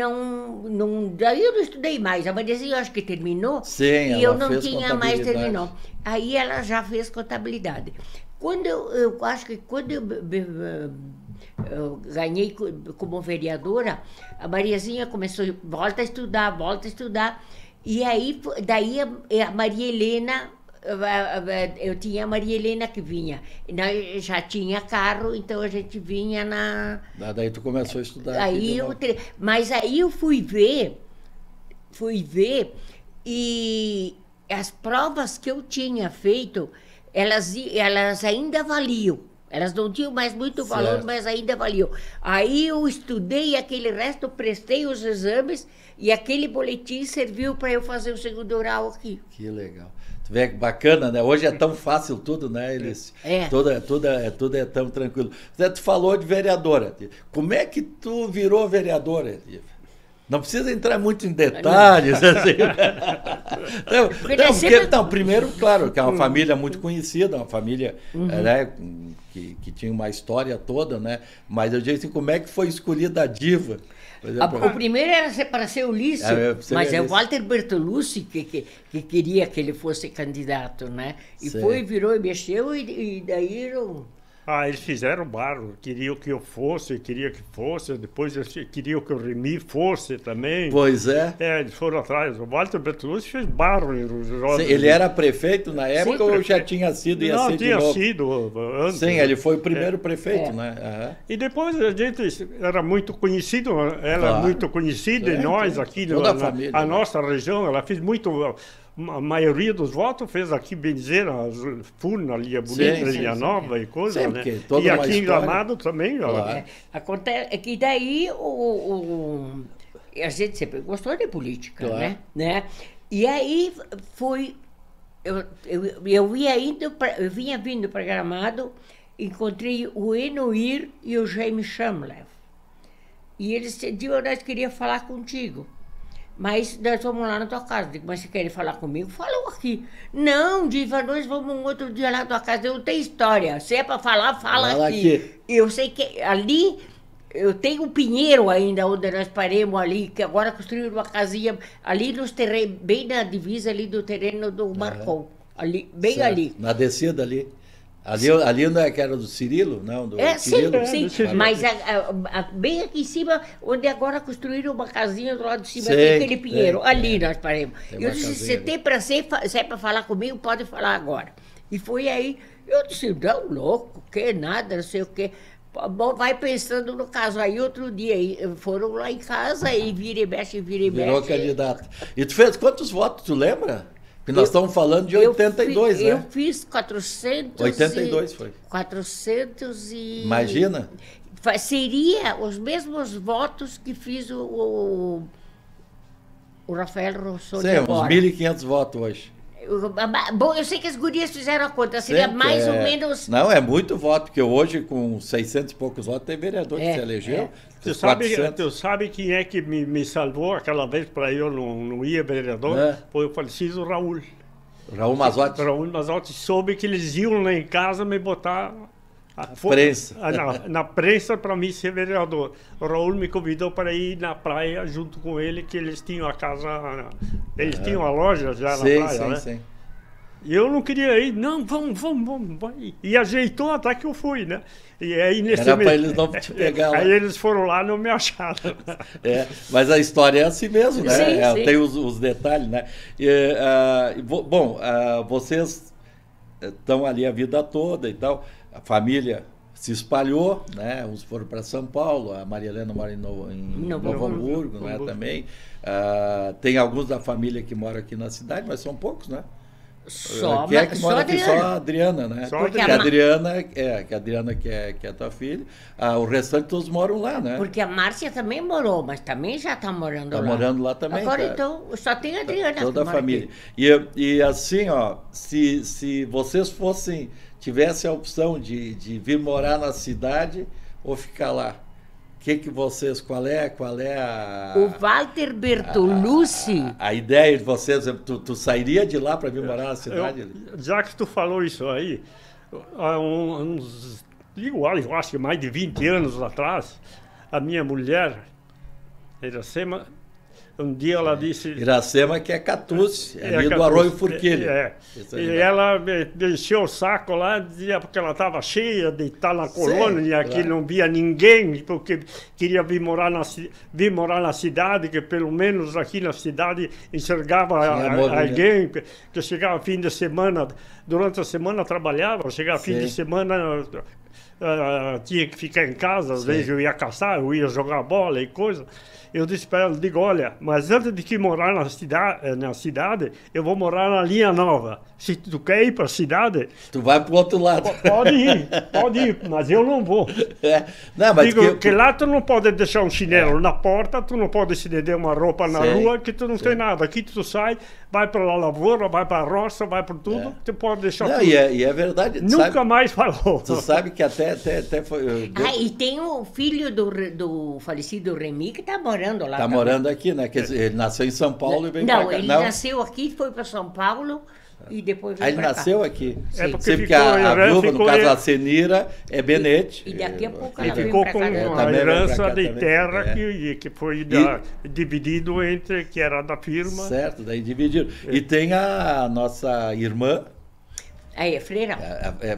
daí eu não estudei mais. A Mariazinha eu acho que terminou. Sim, e eu não tinha mais terminou. Aí ela já fez contabilidade. Quando eu acho que quando eu ganhei como vereadora, a Mariazinha começou, volta a estudar. E aí, daí a Maria Helena, eu tinha a Maria Helena que vinha. Já tinha carro, então a gente vinha na... Daí tu começou a estudar. Mas aí eu fui ver, e as provas que eu tinha feito, elas ainda valiam. Elas não tinham mais muito valor, mas ainda valiam. Aí eu estudei aquele resto, prestei os exames e aquele boletim serviu para eu fazer o segundo oral aqui. Que legal. Tu vê que bacana, né? Hoje é tão fácil tudo, né? Tudo é tão tranquilo. Tu falou de vereadora. Como é que tu virou vereadora? Não precisa entrar muito em detalhes. Assim. Primeiro, claro, que é uma família muito conhecida, uma família né, que tinha uma história toda, né? Mas eu digo assim, como é que foi escolhida a diva? O primeiro era para ser Ulisses, mas é o Walter Bertolucci que queria que ele fosse candidato, né? E virou e mexeu, e daí eu... eles fizeram barro, queriam que eu fosse, depois eles queriam que o Remy fosse também. Pois é. Eles foram atrás. O Walter Bertolucci fez barro. Ele era prefeito na época ou já tinha sido? Não, tinha sido antes. Sim, ele foi o primeiro prefeito, né? Uhum. E depois a gente era muito conhecido, muito conhecida, e nós aqui, a nossa região, ela fez muito... A maioria dos votos fez aqui Benzeira, Furna, Linha Bonita, Linha Nova e coisa, né? E aqui em Gramado também. Claro. Acontece que daí a gente sempre gostou de política, né? E aí foi... Eu vinha vindo para Gramado, encontrei o Enoir e o Jaime Chamlev. E eles disseram, nós queríamos falar contigo. Mas nós vamos lá na tua casa. Digo, mas você quer falar comigo? Falou aqui. Não, Diva, nós vamos um outro dia lá na tua casa. Eu não tenho história. Se é para falar, fala aqui. Eu sei que ali, eu tenho um pinheiro ainda, onde nós paremos ali, que agora construíram uma casinha ali nos terrenos, bem na divisa ali do terreno do Marcon. Ali, bem ali. Na descida ali. Ali não é que era do Cirilo? Não, do Cirilo? Sim. Mas bem aqui em cima, onde agora construíram uma casinha do lado de cima, tem aquele pinheiro. Ali nós paremos. Eu disse, se é para falar comigo, pode falar agora. E foi aí, eu disse, não, louco, que nada, não sei o quê. Bom, vai pensando no caso. Aí outro dia, foram lá em casa e vira e mexe. Virou candidato. E tu fez quantos votos, tu lembra? Porque nós estamos falando de 82, né? Eu fiz 400... 82 foi. 400 e... Imagina? Seria os mesmos votos que fiz o Rafael Rossoni. Sim, uns 1.500 votos hoje. Bom, eu sei que as gurias fizeram a conta, seria mais ou menos... Não, é muito voto, porque hoje, com 600 e poucos votos, tem vereador que se elegeu. Tu sabe quem é que me salvou aquela vez para eu não ir vereador? Foi o falecido Raul. Raul Mazotti? Raul Mazotti soube que eles iam lá em casa me botar prensa. Na prensa para mim ser vereador. O Raul me convidou para ir na praia junto com ele, que eles tinham a casa, eles tinham a loja já na praia, né? Sim. E eu não queria ir, não, vamos. E ajeitou até que eu fui, né? E aí era para eles não te pegar lá. Aí eles foram lá e não me acharam. Mas a história é assim mesmo, né? Sim. Tem os detalhes, né? Vocês estão ali a vida toda e tal. A família se espalhou, né? Uns foram para São Paulo, a Maria Helena mora em Novo Hamburgo, né? Também. Tem alguns da família que moram aqui na cidade, mas são poucos, né? Quem é que mora aqui? Só a Adriana, né? Que a Adriana que é tua filha. O restante todos moram lá, né? Porque a Márcia também morou, mas também já está morando lá. Está morando lá também. Agora, então, só tem a Adriana. Toda a família. E assim, ó, se vocês tivessem a opção de vir morar na cidade ou ficar lá, que vocês, qual é a... O Walter Bertolucci... A ideia de vocês, tu sairia de lá para vir morar na cidade? Já que tu falou isso aí, há igual, eu acho que mais de 20 anos atrás, a minha mulher, Iracema, um dia ela disse... Iracema, que é Catuce, ali do Arroio Forquilha. E ela me encheu o saco lá, dizia porque ela estava cheia de estar na colônia, e aqui não via ninguém, porque queria vir morar na cidade, que pelo menos aqui na cidade enxergava alguém, que chegava fim de semana, durante a semana trabalhava, chegava fim de semana... tinha que ficar em casa, às vezes eu ia caçar, eu ia jogar bola e coisa. Eu disse para ela, digo, olha, mas antes de que morar na cidade, eu vou morar na Linha Nova. Se tu quer ir para a cidade... Tu vai para o outro lado. Pode ir, mas eu não vou. Não, mas digo que lá tu não pode deixar um chinelo na porta, tu não pode estender uma roupa na rua, que tu não tem nada. Aqui tu sai, vai para a lavoura, vai para a roça, vai para tudo, tu pode deixar tudo. E é verdade. Nunca mais falou. Tu sabe que até foi... e tem o filho do falecido Remy que está morando lá. Está morando aqui, né? Ele nasceu em São Paulo e veio para cá. Não, ele nasceu aqui, foi para São Paulo e depois veio ele nasceu aqui. Porque a viúva, no caso a Senira, é Benete. E daqui a pouco ela ficou com uma herança de terra que foi dividido entre, que era da firma. Certo, daí dividiram. E tem a nossa irmã. Aí é freira?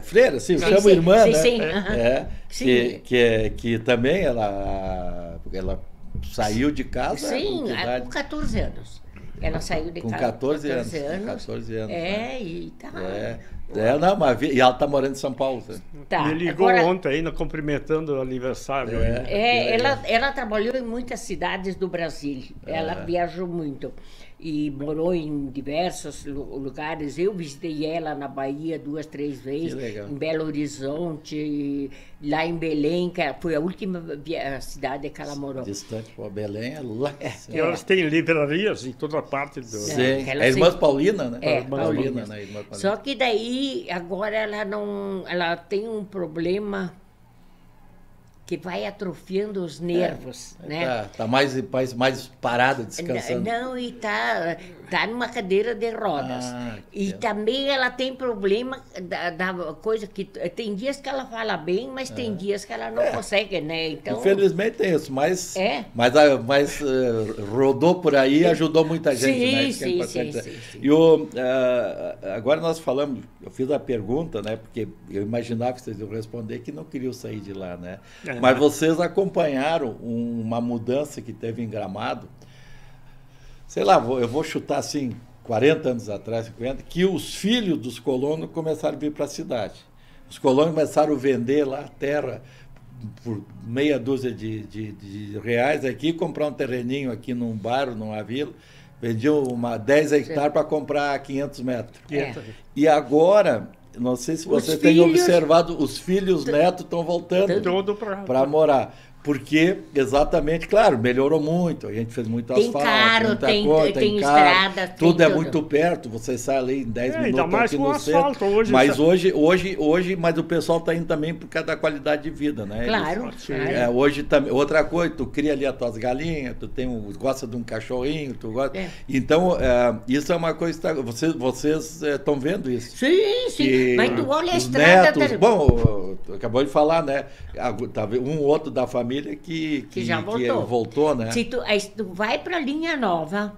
Freira, sim, chama irmã, sim, né? Sim. Que também ela saiu de casa. Sim, com 14 anos. Ela saiu de casa com 14 anos. Com 14 anos. E ela está morando em São Paulo. Me ligou ontem ainda cumprimentando o aniversário. Ela trabalhou em muitas cidades do Brasil. Ela viajou muito. E morou em diversos lugares. Eu visitei ela na Bahia 2, 3 vezes, em Belo Horizonte, lá em Belém, que foi a última cidade que ela morou. Distante, Belém é lá. E elas têm livrarias em toda parte do... Sim, é a irmã Paulina, né? Paulina. Só que daí, agora ela tem um problema que vai atrofiando os nervos, né? Tá mais parada, descansando. Não, e tá numa cadeira de rodas. E também ela tem problema da coisa que tem dias que ela fala bem, mas tem dias que ela não consegue, né? Então, infelizmente é isso, mas rodou por aí e ajudou muita gente, sim, né? Sim. E agora nós falamos, eu fiz a pergunta, né? Porque eu imaginava que vocês iam responder que não queriam sair de lá, né? Mas vocês acompanharam uma mudança que teve em Gramado, sei lá, eu vou chutar assim, 40 anos atrás, 50, que os filhos dos colonos começaram a vir para a cidade. Os colonos começaram a vender lá a terra por meia dúzia de reais aqui, comprar um terreninho aqui num bairro, numa vila, vendiam 10 hectares para comprar 500 metros. E agora... Não sei se você tem observado, os filhos netos estão voltando para morar. Porque, exatamente, claro, melhorou muito. A gente fez muito asfalto, tem estrada, tudo é muito perto. Você sai ali em 10 minutos ainda mais aqui com no asfalto, centro. hoje mas mas o pessoal está indo também por causa da qualidade de vida, né? Claro. Hoje também, outra coisa, tu cria ali as tuas galinhas, gosta de um cachorrinho, tu gosta. Então, isso é uma coisa que vocês estão vendo isso. Sim. Mas tu olha a estrada... Netos, bom, acabou de falar, né? Um outro da família que já voltou, né? Se tu vai para a Linha Nova,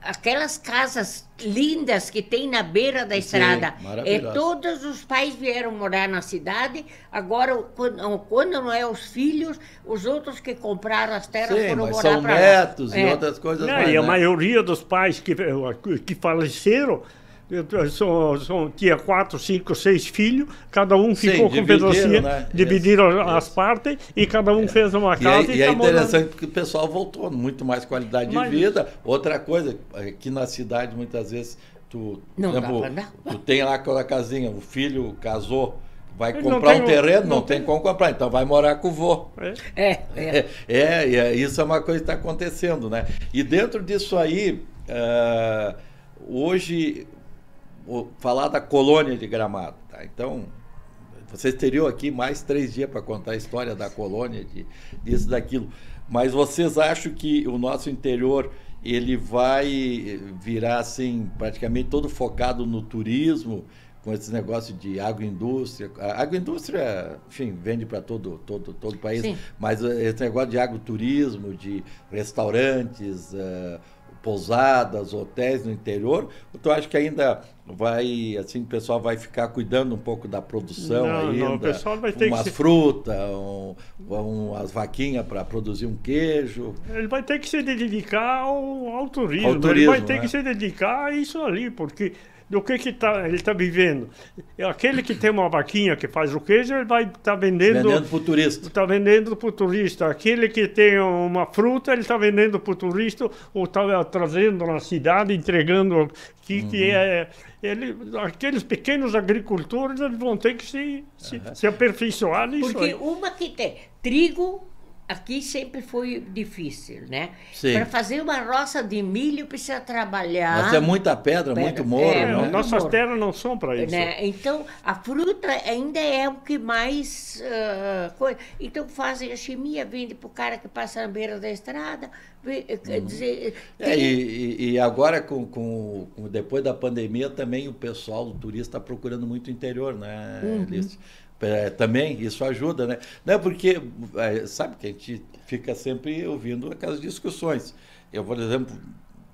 aquelas casas lindas que tem na beira da estrada, todos os pais vieram morar na cidade, agora quando não é os filhos, os outros que compraram as terras foram morar para lá. São netos e outras coisas mais, e a maioria dos pais que faleceram tinha 4, 5, 6 filhos, cada um ficou com um pedacinho, dividiram as partes e cada um fez uma casa. E é interessante porque o pessoal voltou, muito mais qualidade de vida. Outra coisa, aqui na cidade muitas vezes tu tem lá aquela casinha, o filho casou, vai comprar um terreno, não tem como comprar, então vai morar com o vô. Isso é uma coisa que está acontecendo, né? E dentro disso aí, hoje... falar da colônia de Gramado, tá? Então, vocês teriam aqui mais 3 dias para contar a história da colônia, disso, daquilo. Mas vocês acham que o nosso interior ele vai virar assim, praticamente todo focado no turismo, com esse negócio de agroindústria? A agroindústria, enfim, vende para todo o país, sim, mas esse negócio de agroturismo, de restaurantes, pousadas, hotéis no interior, tu acha que ainda vai, assim, o pessoal vai ficar cuidando um pouco da produção ainda? Não, o pessoal vai ter umas frutas, umas vaquinhas para produzir um queijo. Ele vai ter que se dedicar ao turismo, ele vai ter que se dedicar a isso ali, porque do que ele está vivendo. Aquele que tem uma vaquinha que faz o queijo, ele vai estar vendendo para o turista. Está vendendo para o turista. Aquele que tem uma fruta, ele está vendendo para o turista ou está trazendo na cidade, entregando. Aqueles pequenos agricultores, eles vão ter que se aperfeiçoar nisso. Porque uma que tem trigo, aqui sempre foi difícil, né? Para fazer uma roça de milho precisa trabalhar. Mas é muita pedra, muito morro. Né? Nossas terras não são para isso. Né? Então, a fruta ainda é o que mais... Então, fazem a chimia, vende para o cara que passa na beira da estrada. Quer dizer, e agora, depois da pandemia, também o pessoal, o turista, está procurando muito o interior, né, Alice? Também isso ajuda, né? Não é porque, sabe que a gente fica sempre ouvindo aquelas discussões. Eu, por exemplo,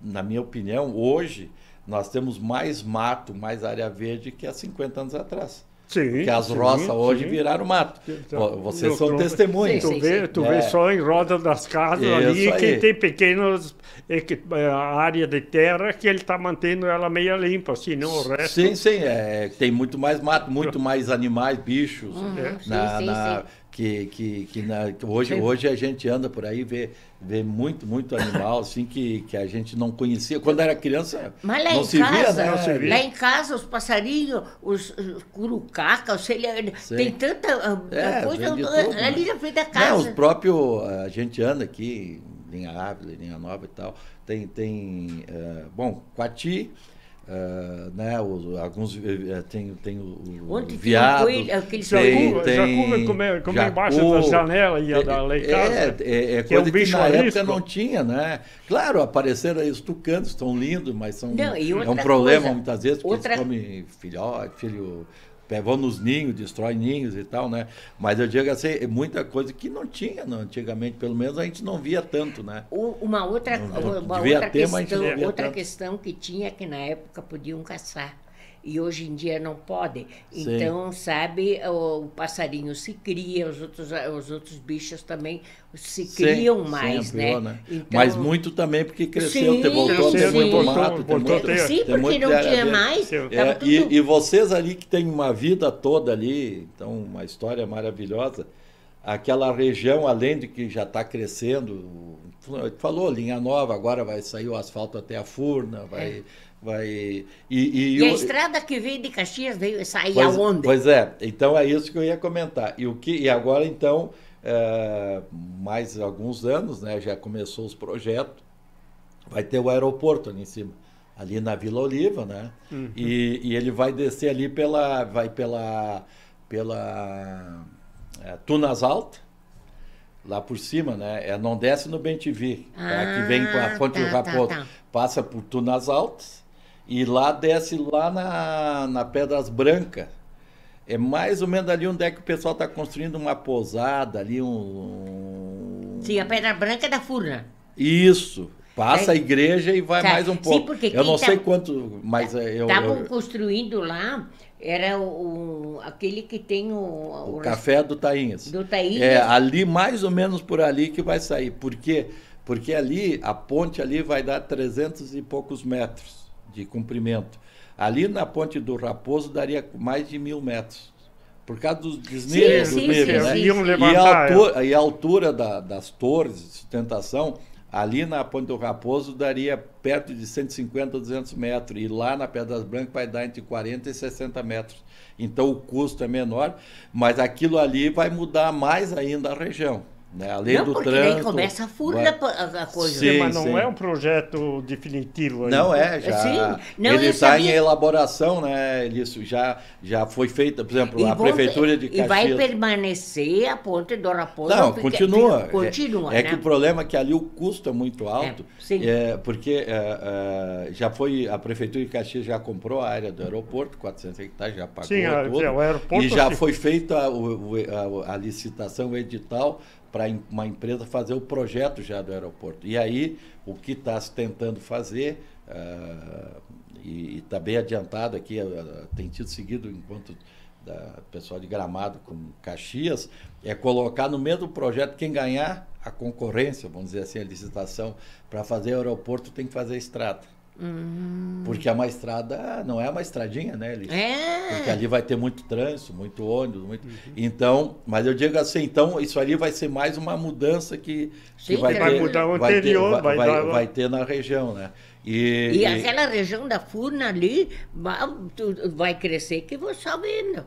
na minha opinião, hoje nós temos mais mato, mais área verde que há 50 anos atrás. Sim, porque as roças hoje viraram mato. Então, vocês são testemunhas. Tu vê só em roda das casas ali que tem pequenas área de terra que ele está mantendo ela meio limpa, assim, não o resto. Sim, tem muito mais mato, muito mais animais, bichos. Hoje a gente anda por aí, vê muito animal, assim, que a gente não conhecia. Quando era criança, mas lá não se via, né? Não se via. Lá em casa, os passarinhos, os curucacas, tem tanta coisa ali na frente da casa. Os próprios, a gente anda aqui, linha Ávila, linha Nova e tal, tem coati, né, alguns tem o veado, aquele jacu come embaixo da janela e lá em casa, que é um bicho que na época não tinha, né? Claro, apareceram aí os tucanos, estão lindos, mas é um problema muitas vezes, porque eles comem filho vão nos ninhos, destrói ninhos e tal, né? Mas eu digo assim, muita coisa que não tinha, antigamente, pelo menos a gente não via tanto, né? Uma outra questão que tinha, que na época podiam caçar. E hoje em dia não podem. Então, sabe, o passarinho se cria, os outros bichos também se criam mais, ampliou, né? Então, mas muito também porque cresceu, voltou a ter muito mato. Sim, porque não tinha mais. E vocês ali que têm uma vida toda ali, então uma história maravilhosa, aquela região, além de que já está crescendo, falou, linha nova, agora vai sair o asfalto até a Furna, E a estrada que veio de Caxias veio sair aonde? Pois é, então é isso que eu ia comentar. E agora, então, mais alguns anos, né, já começou os projetos, vai ter o aeroporto ali em cima, ali na Vila Oliva, né? E ele vai descer ali pela Tunas Alta, lá por cima, né? Não desce no Bem-TV, que vem com a Fonte do Raposo, passa por Tunas Altas e lá desce lá na Pedras Brancas. É mais ou menos ali onde é que o pessoal está construindo uma pousada, ali Sim, a Pedra Branca é da Furna. Isso. Passa a igreja e vai mais um pouco. Sim, porque eu não sei quanto, mas estavam construindo lá, era aquele que tem o Café do Tainhas. Do Tainhas. Ali, mais ou menos por ali que vai sair. Por quê? Porque ali, a ponte ali vai dar 300 e poucos metros de comprimento. Ali na Ponte do Raposo daria mais de 1.000 metros. Por causa dos desníveis, né? E a altura das torres de sustentação, ali na Ponte do Raposo daria perto de 150 a 200 metros. E lá na Pedras Brancas vai dar entre 40 e 60 metros. Então o custo é menor, mas aquilo ali vai mudar mais ainda a região. Né? Além não, do porque trânsito... daí começa a furda a coisa. Sim, mas não é um projeto definitivo ainda. Não é, já. Sim. Não, ele eu está sabia. em elaboração, né? Isso já foi feito, por exemplo, a prefeitura de Caxias. E vai permanecer a ponte do Raposo. Não, continua. Continua, é né? que o problema é que ali o custo é muito alto. sim. Porque já foi, a prefeitura de Caxias já comprou a área do aeroporto, 400 hectares, já pagou tudo. O aeroporto, e já foi feita a licitação, o edital, para uma empresa fazer o projeto já do aeroporto. E aí, o que está se tentando fazer, e está bem adiantado aqui, tem sido seguido enquanto pessoal de Gramado com Caxias, é colocar no mesmo projeto quem ganhar a concorrência, vamos dizer assim, a licitação, para fazer o aeroporto tem que fazer a estrada. Porque é uma estrada, não é uma estradinha, né, Alice? Porque ali vai ter muito trânsito, muito ônibus, Então, mas eu digo assim, então isso ali vai ser mais uma mudança que vai ter, mudar o anterior, vai ter na região, né? E aquela região da Furna ali vai crescer que vou só vendo.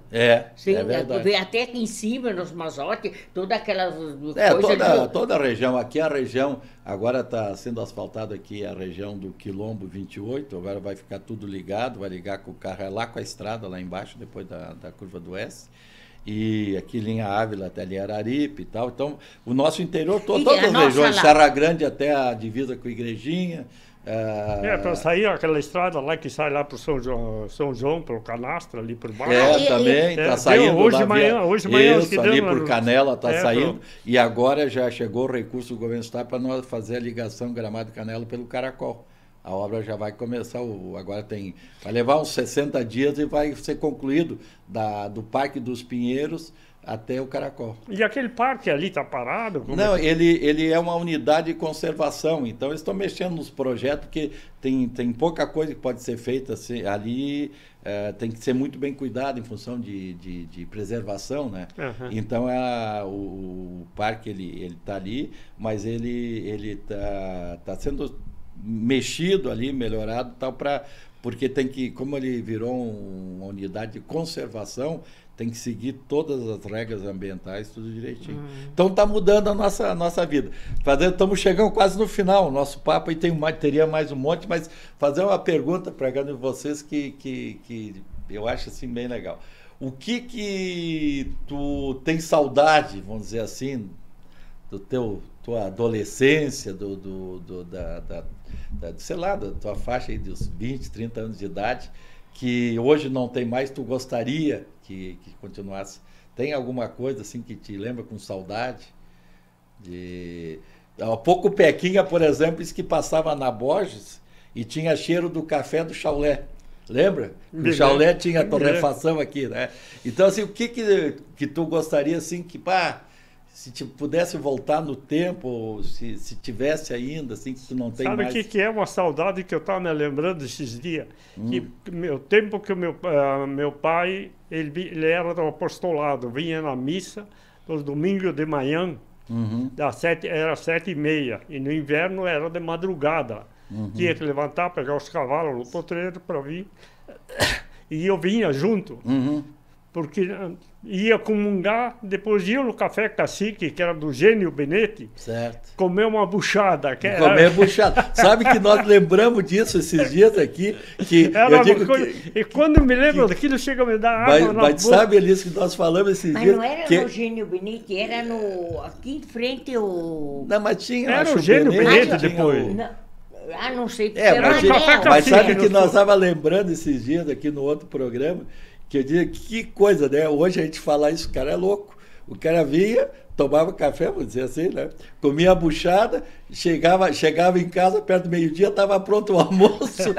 Sim, é verdade. Até aqui em cima, nos Mazote, toda aquela coisa... Toda a região, aqui a região, agora está sendo asfaltado aqui a região do Quilombo 28, agora vai ficar tudo ligado, vai ligar com o carro, lá com a estrada, lá embaixo, depois da curva do S. E aqui linha Ávila até ali Araripe e tal. Então, o nosso interior, todas as regiões, Serra Grande até a divisa com a Igrejinha. Para sair aquela estrada lá que sai lá para São João, pelo Canastra, ali por baixo. Também está saindo. Hoje de manhã isso, ali por Canela está saindo. E agora já chegou o recurso do governo do estado para nós fazer a ligação Gramado e Canela pelo Caracol. A obra já vai começar, agora vai levar uns 60 dias e vai ser concluído do Parque dos Pinheiros até o Caracol. E aquele parque ali está parado? Não, ele é uma unidade de conservação, então eles estão mexendo nos projetos, porque tem pouca coisa que pode ser feita assim, ali, tem que ser muito bem cuidado em função de preservação, né? Então o parque ele está ali, mas ele tá sendo mexido ali, melhorado, tal, porque tem que, como ele virou uma unidade de conservação, tem que seguir todas as regras ambientais, tudo direitinho. Então está mudando a nossa vida. Estamos chegando quase no final, o nosso papo, e teria mais um monte, mas fazer uma pergunta para cada um de vocês que eu acho assim bem legal. O que tu tem saudade, vamos dizer assim, tua adolescência, sei lá, da tua faixa aí dos 20, 30 anos de idade, que hoje não tem mais, tu gostaria que continuasse? Tem alguma coisa assim que te lembra com saudade? Há pouco o Pequinha, por exemplo, disse que passava na Borges e tinha cheiro do café do Chaulé. Lembra? O Chaulé tinha torrefação aqui, né? Então, assim, o que tu gostaria, assim, se pudesse voltar no tempo, se tivesse ainda, assim, que tu não tem mais... Sabe o que é uma saudade que eu estava me lembrando esses dias? Que o tempo que o meu pai, ele era do apostolado, vinha na missa nos domingos de manhã, era 7h30, e no inverno era de madrugada. Tinha que levantar, pegar os cavalos no potreiro para vir, e eu vinha junto. Porque ia comungar, depois ia no Café Cacique, que era do Gênio Benetti, certo, comer uma buchada. Comer buchada. Sabe que nós lembramos disso esses dias aqui? E quando me lembro daquilo, chega a me dar água na boca. Mas sabe, Alice, que nós falamos esses dias... Mas não era no Gênio Benetti, era aqui em frente o... Não, mas tinha... Era o Gênio Benetti depois. Não sei, mas sabe que nós estávamos lembrando esses dias aqui no outro programa, que eu dizia, que coisa, né? Hoje a gente falar isso, o cara é louco. O cara vinha, tomava café, vamos dizer assim, né? Comia a buchada, chegava em casa perto do meio-dia, estava pronto o almoço.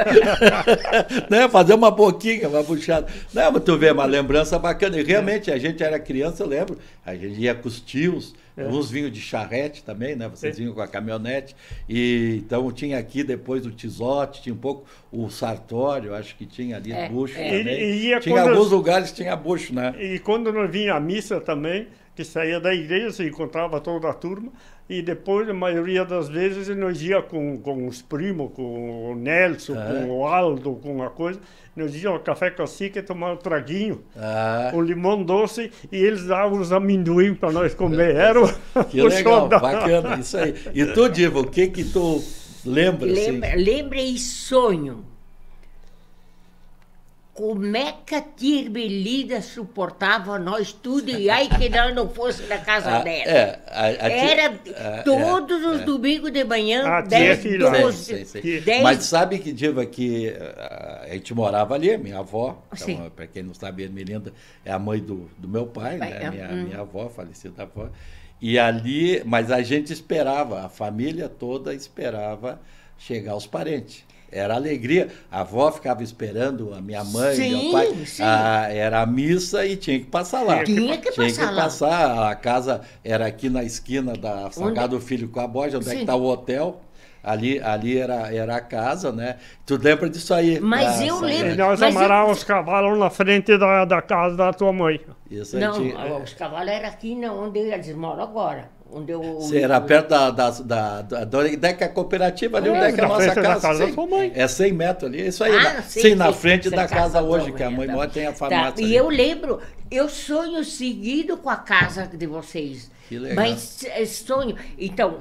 Né? Fazer uma boquinha, uma buchada. Não, mas tu vê, uma lembrança bacana. E realmente, a gente era criança, eu lembro. A gente ia com os tios, uns vinham de charrete também, né? Vocês vinham com a caminhonete. E então tinha aqui depois o Tizote, tinha um pouco o Sartório, acho que tinha ali bucho também. Tinha alguns lugares que tinha bucho, né? E quando nós vinha à missa também, que saía da igreja, encontrava toda a turma, e depois, a maioria das vezes, nós ia com os primos, com o Nelson, com o Aldo, com a coisa, nós íamos ao Café Cacique tomar um traguinho, um limão doce, e eles davam os amendoim para nós comer. Era que legal, bacana, isso aí. E tu, Diva, o que tu lembra? Lembra e sonho. Como é que a tia Ermelida suportava nós tudo e aí que nós não fosse na casa dela? Era todos os domingos de manhã, 10, 12, 10. Mas sabe que, Diva, que a gente morava ali, minha avó, então, para quem não sabe, a Ermelinda é a mãe do meu pai, né? Minha avó, falecida avó. E ali, mas a gente esperava, a família toda esperava chegar os parentes. Era alegria. A avó ficava esperando a minha mãe, meu pai. Era a missa e tinha que passar lá. Tinha que passar. A casa era aqui na esquina da Salgado Filho com a Borja, onde é que está o hotel. Ali era a casa, né? Tu lembra disso aí? Mas eu lembro. E nós amarrávamos os cavalos na frente da casa da tua mãe. Isso aí não, os cavalos eram aqui onde eles moram agora. Era perto onde é que a cooperativa ali, onde é que a nossa casa? É 100 metros ali, isso aí. Sim, na frente da casa hoje, que a mãe mora, tem a farmácia. E eu lembro, eu sonho seguido com a casa de vocês. Que legal. Mas sonho. Então,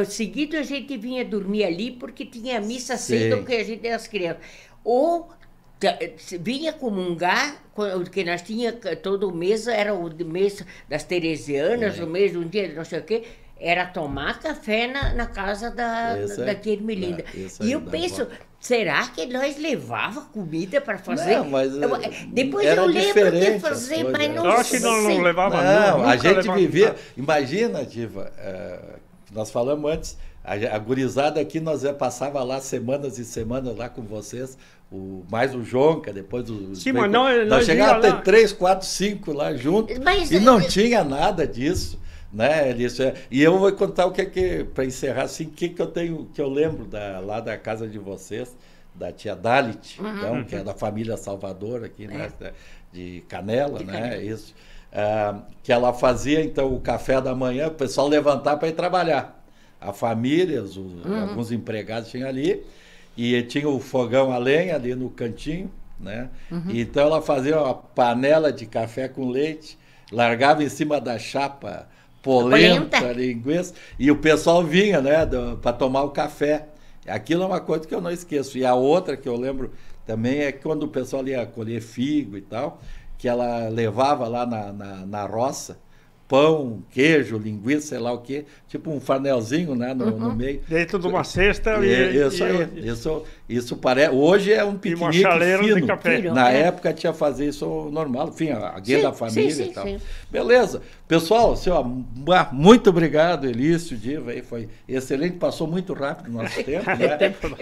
seguido a gente vinha dormir ali porque tinha missa cedo, porque a gente era as crianças. Ou vinha comungar, que nós tínhamos todo mês, era o mês das Teresianas, o mês um dia, não sei o quê, era tomar café na casa da tia Ermelinda. E eu penso, será que nós levava comida para fazer? Não, mas depois eu lembro de fazer, mas não sei. Eu acho que não levava não. A gente vivia, imagina, Diva, nós falamos antes, a gurizada aqui, nós passava lá semanas e semanas lá com vocês, mais o Jonca, depois Sim, mas nós chegava a ter 3, 4, 5 lá juntos, e não tinha nada disso, né? E eu vou contar o que para encerrar assim, que eu lembro lá da casa de vocês, da tia Dalit, então, que é da família Salvador aqui, né? De Canela, né? Isso. Que ela fazia então o café da manhã, o pessoal levantar para ir trabalhar. A família, alguns empregados tinham ali, e tinha o fogão a lenha ali no cantinho, né? Então ela fazia uma panela de café com leite, largava em cima da chapa polenta, linguiça, e o pessoal vinha, né, para tomar o café. Aquilo é uma coisa que eu não esqueço. E a outra que eu lembro também é quando o pessoal ia colher figo e tal, que ela levava lá na roça, pão, queijo, linguiça, sei lá o quê, tipo um farnelzinho, né, no meio. Dentro de uma cesta. Isso parece. Hoje é um piquenique fino. De café. Na época tinha fazer isso normal, enfim, a guia da família e tal. Sim. Beleza. Pessoal, muito obrigado, Elício, Diva, aí foi excelente, passou muito rápido o nosso tempo,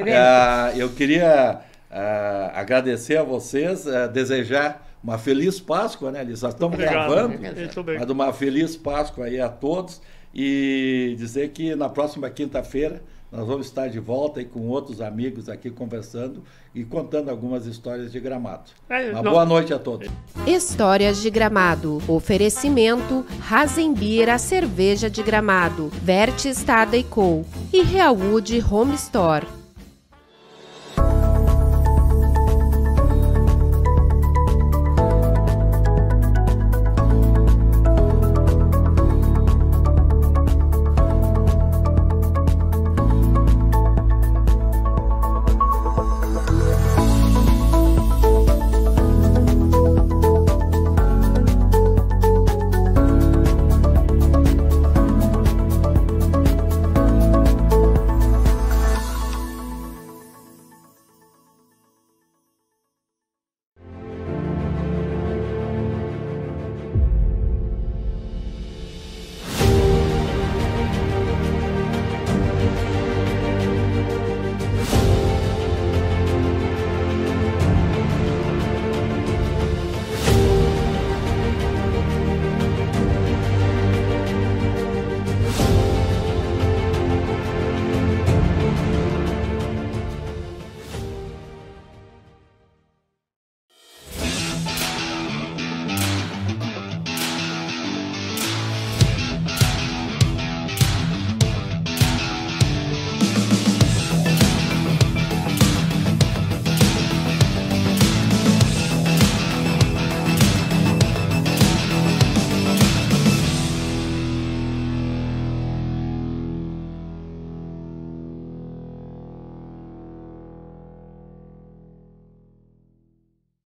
né? Eu queria agradecer a vocês, desejar uma feliz Páscoa, né? Nós estamos gravando, mas uma feliz Páscoa aí a todos e dizer que na próxima quinta-feira nós vamos estar de volta aí com outros amigos aqui conversando e contando algumas histórias de Gramado. Boa noite a todos. Histórias de Gramado. Oferecimento Razenbeer, a cerveja de Gramado, Vertes Tada & Co e Realwood Home Store.